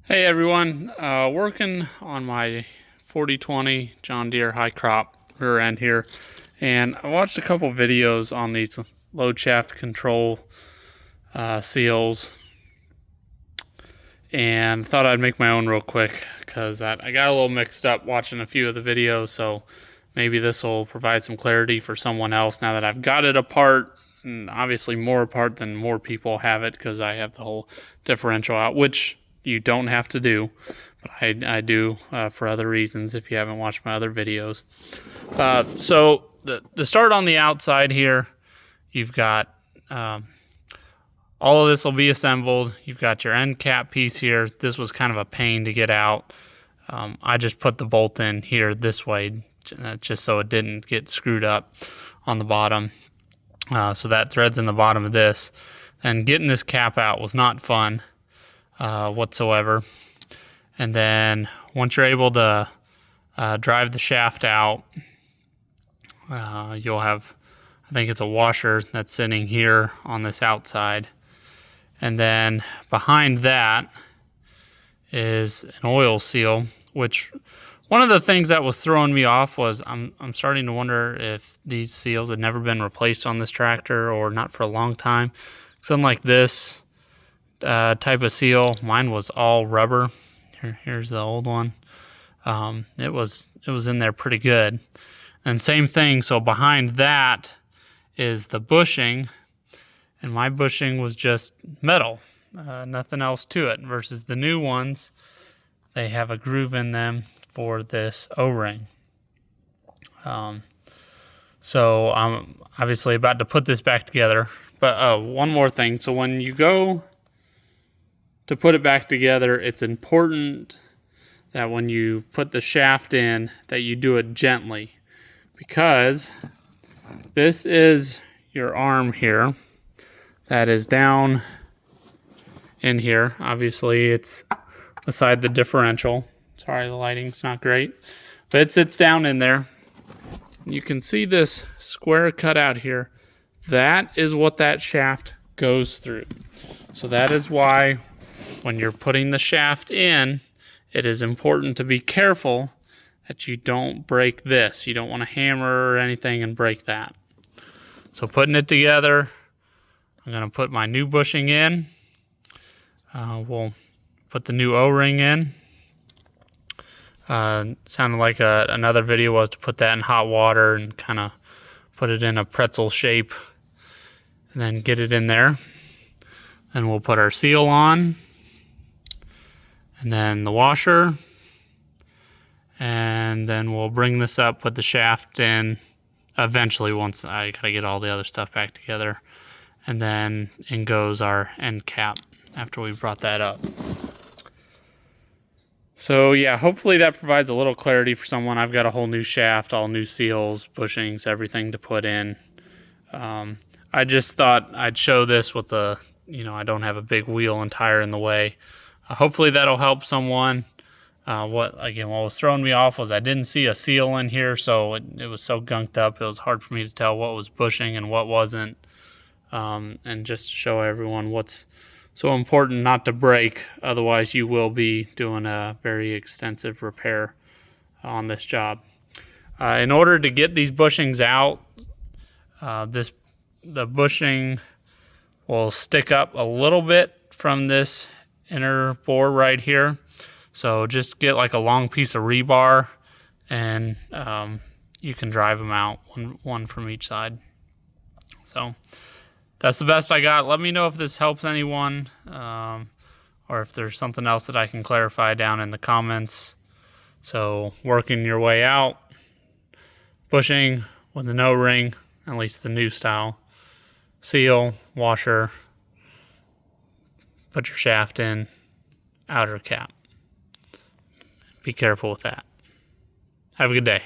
Hey everyone, working on my 4020 John Deere high crop rear end here, and I watched a couple videos on these load shaft control seals, and thought I'd make my own real quick because I got a little mixed up watching a few of the videos, so maybe this will provide some clarity for someone else now that I've got it apart, and obviously more apart than more people have it because I have the whole differential out, which you don't have to do, but I do for other reasons if you haven't watched my other videos. So to start on the outside here, you've got all of this will be assembled. You've got your end cap piece here. This was kind of a pain to get out. I just put the bolt in here this way just so it didn't get screwed up on the bottom. So that thread's in the bottom of this. And getting this cap out was not fun whatsoever. And then once you're able to drive the shaft out, you'll have, I think it's a washer that's sitting here on this outside. And then behind that is an oil seal, which one of the things that was throwing me off was I'm starting to wonder if these seals had never been replaced on this tractor or not for a long time. Because unlike this type of seal, mine was all rubber. Here's the old one. It was in there pretty good. And same thing, so behind that is the bushing, and my bushing was just metal, nothing else to it, versus the new ones, they have a groove in them for this O-ring. So I'm obviously about to put this back together, but one more thing. So when you go to put it back together, it's important that when you put the shaft in that you do it gently, because this is your arm here that is down in here. Obviously it's beside the differential. Sorry, the lighting's not great, but it sits down in there. You can see this square cut out here. That is what that shaft goes through. So that is why when you're putting the shaft in, it is important to be careful that you don't break this. You don't want to hammer or anything and break that. So putting it together, I'm going to put my new bushing in. We'll put the new O-ring in. Sounded like another video was to put that in hot water and kind of put it in a pretzel shape and then get it in there. Then we'll put our seal on, and then the washer, and then we'll bring this up, put the shaft in eventually once I gotta get all the other stuff back together, and then in goes our end cap after we've brought that up. So yeah, hopefully that provides a little clarity for someone. I've got a whole new shaft, all new seals, bushings, everything to put in. I just thought I'd show this with the, I don't have a big wheel and tire in the way. Hopefully that'll help someone. What was throwing me off was I didn't see a seal in here, so it was so gunked up, it was hard for me to tell what was bushing and what wasn't. And just to show everyone what's so important not to break, otherwise you will be doing a very extensive repair on this job. In order to get these bushings out, the bushing will stick up a little bit from this inner bore right here. So just get like a long piece of rebar, and you can drive them out, one from each side. So that's the best I got. Let me know if this helps anyone, or if there's something else that I can clarify down in the comments. So working your way out, bushing with an O-ring, at least the new style, seal, washer, put your shaft in, outer cap. Be careful with that. Have a good day.